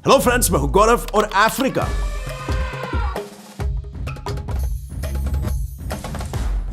Hello friends, मैं हूं गौरव और अफ्रीका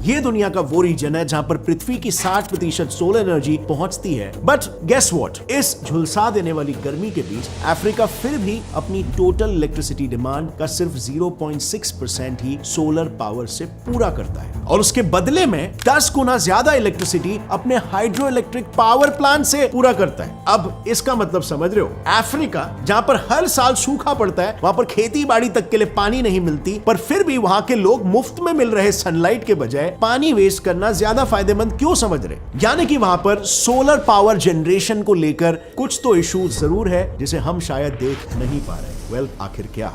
ये दुनिया का वो रीजन है जहां पर पृथ्वी की 60% सोलर एनर्जी पहुंचती है। बट गेस व्हाट, इस झुलसा देने वाली गर्मी के बीच अफ्रीका फिर भी अपनी टोटल इलेक्ट्रिसिटी डिमांड का सिर्फ 0.6% ही सोलर पावर से पूरा करता है और उसके बदले में 10 गुना ज्यादा इलेक्ट्रिसिटी अपने हाइड्रो इलेक्ट्रिक पावर प्लांट से पूरा करता है। अब इसका मतलब समझ रहे हो, अफ्रीका जहां पर हर साल सूखा पड़ता है, वहां पर खेती बाड़ी तक के लिए पानी नहीं मिलती, पर फिर भी वहां के लोग मुफ्त में मिल रहे सनलाइट के बजाय पानी वेस्ट करना ज्यादा फायदेमंद क्यों समझ रहे? यानी कि वहां पर सोलर पावर जनरेशन को लेकर कुछ तो इशू जरूर है जिसे हम शायद देख नहीं पा रहे। आखिर क्या?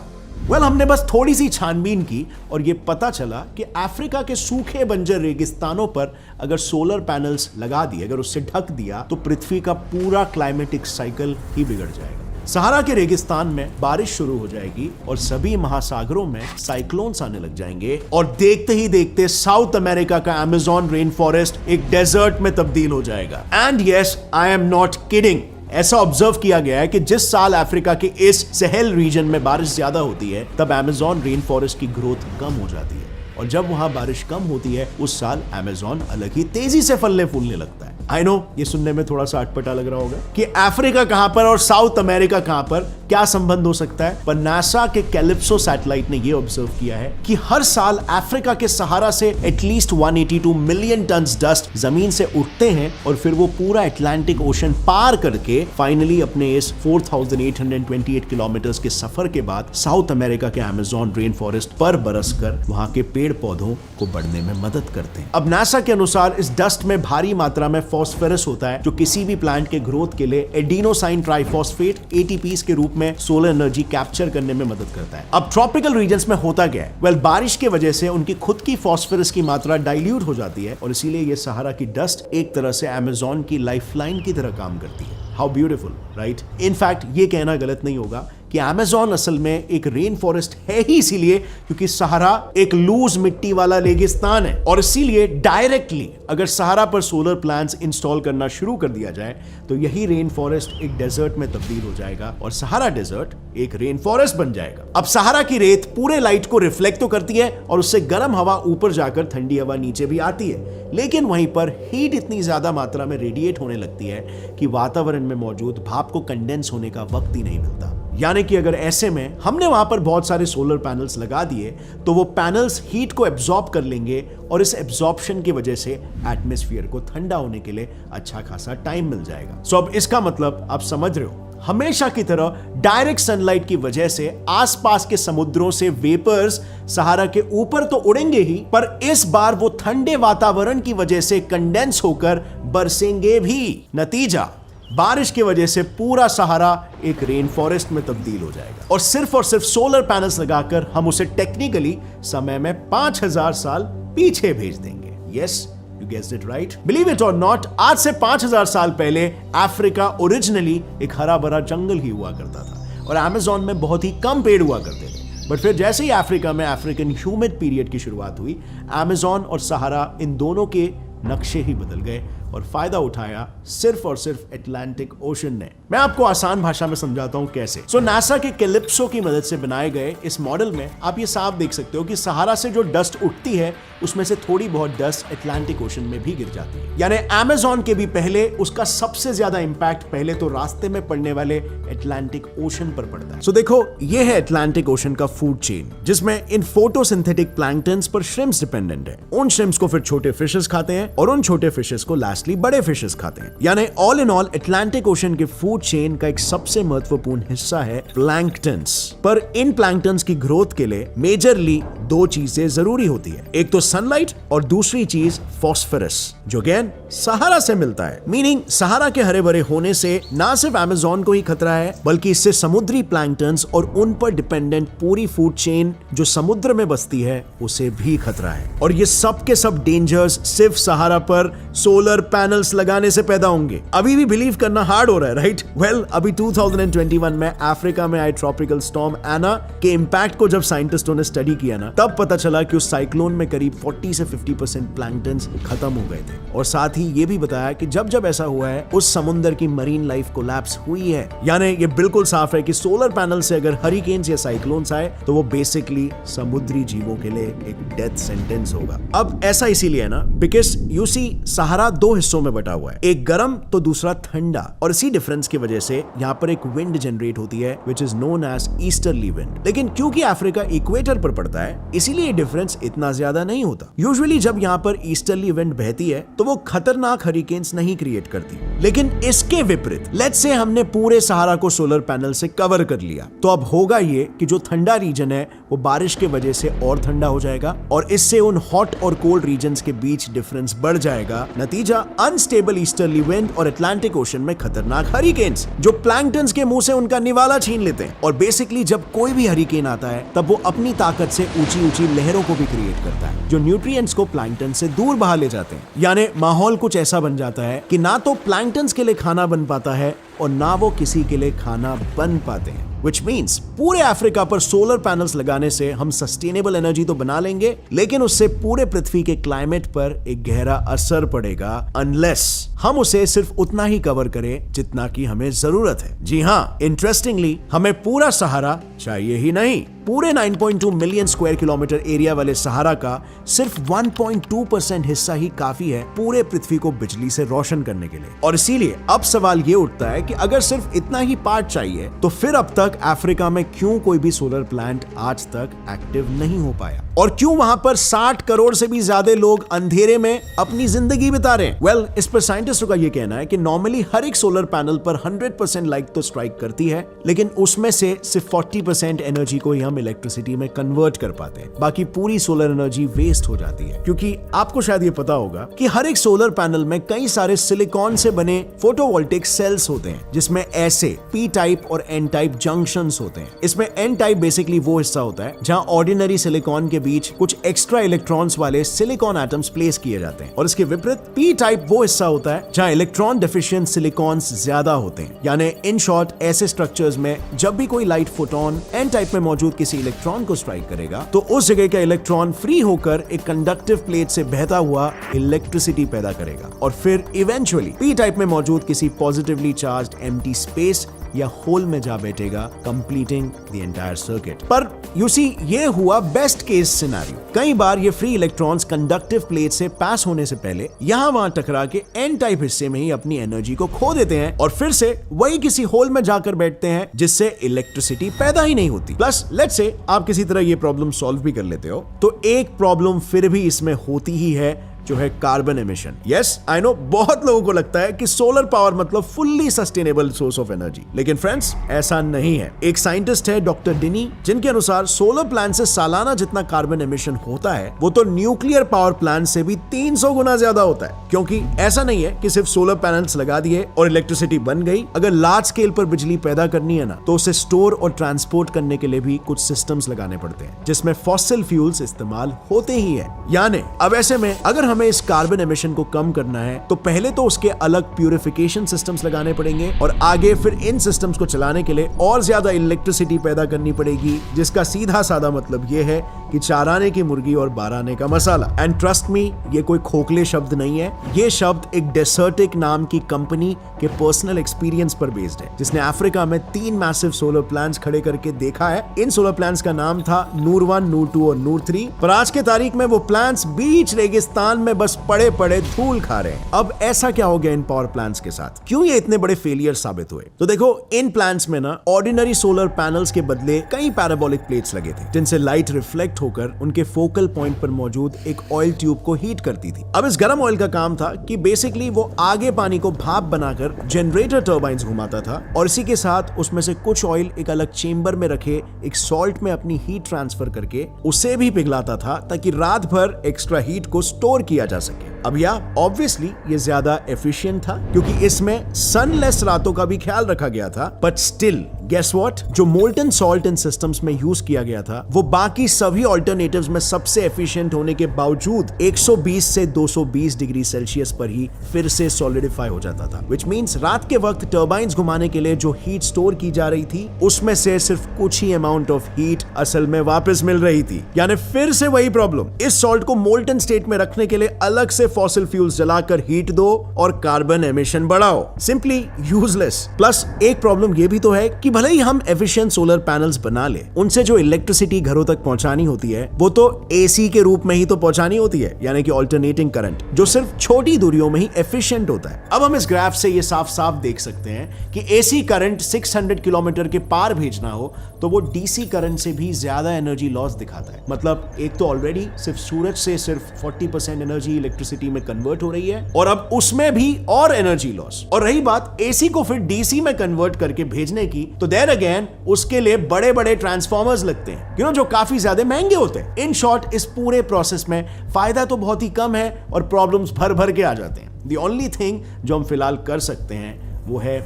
हमने बस थोड़ी सी छानबीन की और ये पता चला कि अफ्रीका के सूखे बंजर रेगिस्तानों पर अगर सोलर पैनल्स लगा दिए, अगर उससे ढक दिया, तो पृथ्वी का पूरा क्लाइमेटिक साइकिल ही बिगड़ जाएगा। सहारा के रेगिस्तान में बारिश शुरू हो जाएगी और सभी महासागरों में साइक्लोन्स आने लग जाएंगे और देखते ही देखते साउथ अमेरिका का अमेज़न रेन फॉरेस्ट एक डेजर्ट में तब्दील हो जाएगा। And yes, I am not kidding. ऐसा ऑब्जर्व किया गया है कि जिस साल अफ्रीका के इस सहल रीजन में बारिश ज्यादा होती है, तब अमेज़न रेन फॉरेस्ट की ग्रोथ कम हो जाती है और जब वहां बारिश कम होती है, उस साल अमेज़न अलग ही तेजी से फलने फूलने लगता है। आई नो, ये सुनने में थोड़ा सा अटपटा लग रहा होगा कि अफ्रीका कहां पर और साउथ अमेरिका कहां पर, क्या संबंध हो सकता है? पर नासा के कैलिप्सो सैटेलाइट ने यह ऑब्जर्व किया है कि हर साल अफ्रीका के सहारा से एटलीस्ट 182 मिलियन टन डस्ट जमीन से उठते हैं और फिर वो पूरा अटलांटिक ओशन पार करके फाइनली अपने इस 4828 किलोमीटर के सफर के बाद साउथ अमेरिका के अमेज़न रेन फॉरेस्ट पर बरस कर वहां के पेड़ पौधों को बढ़ने में मदद करते हैं। अब नासा के अनुसार इस डस्ट में भारी मात्रा में फॉस्फोरस होता है जो किसी भी प्लांट के ग्रोथ के लिए एडिनोसाइन ट्राइफॉस्फेट एटीपीज के रूप में सोलर एनर्जी कैप्चर करने में मदद करता है। अब ट्रॉपिकल रीजन्स में होता क्या है? बारिश की वजह से उनकी खुद की फॉस्फोरस की मात्रा डाइल्यूट हो जाती है और इसीलिए ये सहारा की डस्ट एक तरह से अमेज़न की लाइफलाइन की तरह काम करती है। How beautiful, right? इनफैक्ट ये कहना गलत नहीं होगा कि अमेज़न असल में एक रेन फॉरेस्ट है ही इसीलिए क्योंकि सहारा एक लूज मिट्टी वाला रेगिस्तान है और इसीलिए डायरेक्टली अगर सहारा पर सोलर प्लांट्स इंस्टॉल करना शुरू कर दिया जाए तो यही रेन फॉरेस्ट एक डेजर्ट में तब्दील हो जाएगा और सहारा डेजर्ट एक रेन फॉरेस्ट बन जाएगा। अब सहारा की रेत पूरे लाइट को रिफ्लेक्ट तो करती है और उससे गर्म हवा ऊपर जाकर ठंडी हवा नीचे भी आती है, लेकिन वहीं पर हीट इतनी ज्यादा मात्रा में रेडिएट होने लगती है कि वातावरण में मौजूद भाप को कंडेंस होने का वक्त ही नहीं मिलता। यानी कि अगर ऐसे में हमने वहां पर बहुत सारे सोलर पैनल्स लगा दिए तो वो पैनल्स हीट को एब्जॉर्ब कर लेंगे और इस एब्जॉर्प्शन की वजह से एटमॉस्फेयर को ठंडा होने के लिए अच्छा खासा टाइम मिल जाएगा। सो अब इसका मतलब आप समझ रहे हो, हमेशा की तरह डायरेक्ट सनलाइट की वजह से आसपास के समुद्रों से वेपर्स सहारा के ऊपर तो उड़ेंगे ही, पर इस बार वो ठंडे वातावरण की वजह से कंडेंस होकर बरसेंगे भी। नतीजा, बारिश की वजह से पूरा सहारा एक रेन फॉरेस्ट में तब्दील हो जाएगा और सिर्फ सोलर पैनल्स लगाकर हम उसे टेक्निकली समय में 5000 साल पीछे भेज देंगे। Yes, you guessed it right. Believe it or not, आज से 5000 साल पहले अफ्रीका ओरिजिनली एक हरा भरा जंगल ही हुआ करता था और अमेज़न में बहुत ही कम पेड़ हुआ करते थे। बट फिर जैसे ही अफ्रीका में अफ्रीकन ह्यूमिड पीरियड की शुरुआत हुई, अमेज़न और सहारा इन दोनों के नक्शे ही बदल गए और फायदा उठाया सिर्फ और सिर्फ अटलांटिक ओशन ने। मैं आपको आसान भाषा में समझाता हूं कैसे। नासा के कैलिप्सो की मदद से बनाए गए इस मॉडल में आप ये साफ देख सकते हो कि सहारा से जो डस्ट उठती है उसमें से थोड़ी बहुत डस्ट अटलांटिक ओशन में भी गिर जाती है। यानी अमेज़न के भी पहले उसका सबसे ज्यादा इंपैक्ट पहले तो रास्ते में पड़ने वाले अटलांटिक ओशन पर पड़ता है। देखो, ये है अटलांटिक ओशन का फूड चेन जिसमें इन फोटोसिंथेटिक प्लैंक्टन्स पर श्रिम्प्स डिपेंडेंट है। उन श्रिम्प्स को फिर छोटे फिशेस खाते हैं और उन छोटे फिशेस को लास्टली बड़े फिशेस खाते हैं। यानी all in all Atlantic ocean के फूड चेन का एक सबसे महत्वपूर्ण हिस्सा है प्लैंक्टन्स। पर इन प्लैंक्टन्स की ग्रोथ के लिए मेजरली दो चीजें जरूरी होती है, एक तो सनलाइट और दूसरी चीज फॉस्फोरस, जो अगेन सहारा से मिलता है। मीनिंग सहारा के हरे भरे होने से ना सिर्फ अमेज़न को ही खतरा है बल्कि इससे समुद्री प्लैंक्टन्स और उन पर डिपेंडेंट पूरी फूड चेन जो समुद्र में बसती है उसे भी खतरा है। और ये सब के सब डेंजर्स सिर्फ सहारा पर सोलर पैनल्स लगाने से पैदा होंगे। अभी भी बिलीव करना हार्ड हो रहा है, राइट? वेल, अभी 2021 में अफ्रीका में आई ट्रॉपिकल स्टॉर्म एना के इंपैक्ट को जब साइंटिस्टों ने स्टडी किया ना, तब पता चला कि उस साइक्लोन में करीब 40 से 50% प्लैंक्टन्स खत्म हो गए थे। और साथ ही ये भी बताया कि जब जब ऐसा हुआ है, उस समुद्र की मरीन लाइफ कोलैप्स हुई है। यानी ये बिल्कुल साफ है कि सोलर पैनल से अगर हरिकेन्स या साइक्लोन्स आए तो वो बेसिकली समुद्री जीवों के लिए एक डेथ सेंटेंस होगा। अब ऐसा इसीलिए है ना, बिकॉज यू सी सहारा दो हिस्सों में बटा हुआ है, एक गर्म तो दूसरा ठंडा। और इसी डिफरेंस की वजह से यहाँ पर एक विंड जनरेट होती है which is known as easterly wind. लेकिन क्योंकि अफ्रीका इक्वेटर पर पड़ता है, इसीलिए डिफरेंस इतना ज्यादा नहीं होता। यूजुअली जब यहाँ पर ईस्टर्ली विंड बहती है तो वो खतरनाक हरिकेन्स नहीं क्रिएट करती। लेकिन इसके विपरीत, लेट्स से हमने पूरे सहारा को सोलर पैनल से कवर कर लिया, तो अब होगा ये कि जो ठंडा रीजन है वो बारिश के वजह से और ठंडा हो जाएगा और इससे उन हॉट और कोल्ड रीजन्स के बीच डिफरेंस बढ़ जाएगा। नतीजा, अनस्टेबल ईस्टर्ली विंड और अटलांटिक ओशन में खतरनाक हरिकेन्स जो प्लैंक्टन्स के मुंह से उनका निवाला छीन लेते हैं। और बेसिकली जब कोई भी हरिकेन आता है तब वो अपनी ताकत से ऊंची ऊंची लहरों को भी क्रिएट करता है जो न्यूट्रिएंट्स को प्लैंक्टन से दूर बहा ले जाते हैं। यानी माहौल कुछ ऐसा बन जाता है कि ना तो प्लैंक्टन्स के लिए खाना बन पाता है और ना वो किसी के लिए खाना बन पाते हैं। Which means पूरे अफ्रीका पर सोलर पैनल्स लगाने से हम सस्टेनेबल एनर्जी तो बना लेंगे, लेकिन उससे पूरे पृथ्वी के क्लाइमेट पर एक गहरा असर पड़ेगा, अनलेस हम उसे सिर्फ उतना ही कवर करें जितना की हमें जरूरत है। जी हाँ, इंटरेस्टिंगली हमें पूरा सहारा चाहिए ही नहीं। पूरे 9.2 मिलियन स्क्वायर किलोमीटर एरिया वाले सहारा का सिर्फ 1.2% हिस्सा ही काफी है पूरे पृथ्वी को बिजली से रोशन करने के लिए। और इसीलिए अब सवाल ये उठता है कि अगर सिर्फ इतना ही पार्ट चाहिए तो फिर अब तक अफ्रीका में क्यों कोई भी सोलर प्लांट आज तक एक्टिव नहीं हो पाया, और क्यों वहां पर 60 करोड़ से भी ज्यादा लोग अंधेरे में अपनी जिंदगी बिता रहे हैं? वेल, इस पर साइंटिस्टों का यह कहना है कि नॉर्मली हर एक सोलर पैनल पर 100% लाइट तो स्ट्राइक करती है, लेकिन उसमें से सिर्फ 40% एनर्जी को हम इलेक्ट्रिसिटी में कन्वर्ट कर पाते हैं। बाकी पूरी सोलर एनर्जी वेस्ट हो जाती है। क्योंकि आपको शायद ये पता होगा कि हर एक सोलर पैनल में कई सारे सिलिकॉन से बने फोटोवोल्टिक सेल्स होते हैं, जिसमें ऐसे पी टाइप और एन टाइप जंक्शंस होते हैं। इसमें एन टाइप बेसिकली वो हिस्सा होता है जहां ऑर्डिनरी सिलिकॉन के बीच कुछ एक्स्ट्रा इलेक्ट्रॉन्स वाले सिलिकॉन एटम्स प्लेस किए जाते हैं, और इसके विपरीत पी टाइप वो हिस्सा होता है जहां इलेक्ट्रॉन डेफिशिएंट सिलिकॉन्स ज्यादा होते हैं। यानी इन शॉर्ट, ऐसे स्ट्रक्चर्स में जब भी कोई लाइट फोटोन एन टाइप में मौजूद किसी इलेक्ट्रॉन को स्ट्राइक करेगा तो उस जगह का इलेक्ट्रॉन फ्री होकर एक कंडक्टिव प्लेट से बहता हुआ इलेक्ट्रिसिटी पैदा करेगा, और फिर इवेंचुअली पी टाइप में मौजूद किसी पॉजिटिवली चार्ज्ड एम्प्टी स्पेस या होल में जा बैठेगा, कंप्लीटिंग द एंटायर सर्किट। पर यू सी, ये हुआ बेस्ट केस सिनेरियो। कई बार ये फ्री इलेक्ट्रॉन्स कंडक्टिव प्लेट से पास होने से पहले यहां वहां टकरा के एन टाइप हिस्से में ही अपनी एनर्जी को खो देते हैं और फिर से वही किसी होल में जाकर बैठते हैं, जिससे इलेक्ट्रिसिटी पैदा ही नहीं होती। प्लस लेट्स से आप किसी तरह ये प्रॉब्लम सॉल्व भी कर लेते हो, तो एक प्रॉब्लम फिर भी इसमें होती ही है, जो है carbon emission. Yes, I know, बहुत लोगों को लगता है कि सोलर पावर मतलब fully sustainable source of energy, लेकिन फ्रेंड्स ऐसा नहीं है। एक साइंटिस्ट है डॉक्टर डिनी, जिनके अनुसार सोलर प्लांट से सालाना जितना कार्बन एमिशन होता है वो तो न्यूक्लियर पावर प्लांट से भी 300 गुना ज्यादा होता है। क्योंकि ऐसा नहीं है कि सिर्फ सोलर पैनल्स लगा दिए और इलेक्ट्रिसिटी बन गई। अगर लार्ज स्केल पर बिजली पैदा करनी है ना, तो उसे स्टोर और ट्रांसपोर्ट करने के लिए भी कुछ सिस्टम्स लगाने पड़ते हैं, जिसमें फॉसिल फ्यूल्स इस्तेमाल होते ही है। यानी अब ऐसे में अगर हमें इस कार्बन एमिशन को कम करना है तो पहले तो उसके अलग प्यूरिफिकेशन सिस्टम्स लगाने पड़ेंगे, और आगे फिर इन सिस्टम्स को चलाने के लिए और ज्यादा इलेक्ट्रिसिटी पैदा करनी पड़ेगी, जिसका सीधा साधा मतलब यह है कि 4 आने की मुर्गी और 12 आने का मसाला। एंड ट्रस्ट मी, ये कोई खोखले शब्द नहीं है, ये शब्द एक डेसर्टिक नाम की कंपनी के पर्सनल एक्सपीरियंस पर बेस्ड है, जिसने अफ्रीका में 3 मैसिव सोलर प्लांट्स खड़े करके देखा है। इन सोलर प्लांट्स का नाम था नूर 1, नूर 2 और नूर 3, पर आज के तारीख में वो प्लांट्स बीच रेगिस्तान में बस पड़े पड़े धूल खा रहे हैं। अब ऐसा क्या हो गया इन पावर प्लांट्स के साथ? क्यों ये इतने बड़े फेलियर साबित हुए? तो देखो, इन प्लांट्स में ना ऑर्डिनरी सोलर पैनल्स के बदले कई पैराबोलिक प्लेट्स लगे थे, जिनसे लाइट रिफ्लेक्ट होकर उनके फोकल पॉइंट पर मौजूद एक ऑयल ट्यूब को हीट करती थी। अब इस गर्म ऑयल का काम था कि बेसिकली वो आगे पानी को भाप बनाकर जनरेटर टर्बाइंस घुमाता था, और इसी के साथ उसमें से कुछ ऑयल एक अलग चेंबर में रखे एक सॉल्ट में अपनी हीट ट्रांसफर करके उसे भी पिघलाता था, ताकि रात भर एक्स्ट्रा हीट को स्टोर किया जा सके। अब या ऑब्वियसली ये ज्यादा एफिशिएंट था, क्योंकि इसमें सनलेस रातों का भी ख्याल रखा गया था, बट स्टिल गेस व्हाट, जो मोल्टन सॉल्ट इन सिस्टम्स में यूज किया गया था वो बाकी सभी ऑल्टरनेटिव्स में सबसे एफिशिएंट होने के बावजूद 120 से 220 डिग्री सेल्सियस पर ही फिर से सॉलिडिफाई हो जाता था, विच मींस रात के वक्त टर्बाइंस घुमाने के लिए जो हीट स्टोर की जा रही थी उसमें से सिर्फ कुछ ही अमाउंट ऑफ हीट असल में वापस मिल रही थी। यानी फिर से वही प्रॉब्लम, इस सॉल्ट को मोल्टन स्टेट में रखने के लिए अलग से फॉसिल फ्यूल्स जलाकर हीट दो और कार्बन एमिशन बढ़ाओ, सिंपली यूजलेस। प्लस एक प्रॉब्लम ये भी तो है कि भले ही हम एफिशिएंट सोलर पैनल्स बना ले, उनसे जो इलेक्ट्रिसिटी घरों तक पहुंचानी होती है वो तो एसी के रूप में ही तो पहुंचानी होती है, यानी कि ऑल्टरनेटिंग करंट, जो सिर्फ छोटी दूरियों में ही एफिशिएंट होता है। अब हम इस ग्राफ से ये साफ साफ देख सकते हैं कि एसी करंट 600 किलोमीटर के पार भेजना हो तो वो डीसी करंट से भी ज्यादा एनर्जी लॉस दिखाता है। मतलब एक तो ऑलरेडी सिर्फ सूरज से सिर्फ 40% एनर्जी इलेक्ट्रिसिटी में कन्वर्ट हो रही है और अब उसमें भी और एनर्जी लॉस। और रही बात एसी को फिर डीसी में कन्वर्ट करके भेजने की, तो देयर अगेन उसके लिए बड़े बड़े ट्रांसफॉर्मर्स लगते हैं, जो काफी ज्यादा महंगे होते हैं। इन शॉर्ट इस पूरे प्रोसेस में फायदा तो बहुत ही कम है और प्रॉब्लम्स भर भर के आ जाते हैं। द ओनली थिंग जो हम फिलहाल कर सकते हैं वो है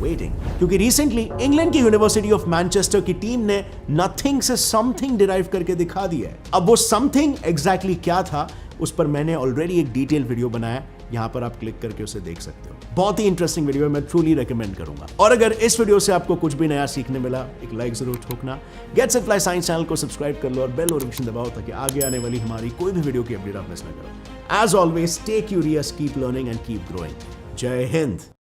वेटिंग, क्योंकि रिसेंटली इंग्लैंड की यूनिवर्सिटी ऑफ मैनचेस्टर की टीम ने नथिंग से समथिंग डिराइव करके दिखा दिया है। अब वो समथिंग एग्जैक्टली क्या था उस पर मैंने ऑलरेडी एक डिटेल वीडियो बनाया, यहां पर आप क्लिक करके उसे देख सकते हो। बहुत ही इंटरेस्टिंग वीडियो है, मैं ट्रूली रेकमेंड करूंगा। और अगर इस वीडियो से आपको कुछ भी नया सीखने मिला, एक लाइक जरूर ठोकना। Gets and fly science channel को सब्सक्राइब कर लो और बेल नोटिफिकेशन दबाओ ताकि आगे आने वाली हमारी कोई भी वीडियो की अपडेट आप मिस ना करो। As always stay curious, keep learning and keep growing. जय हिंद।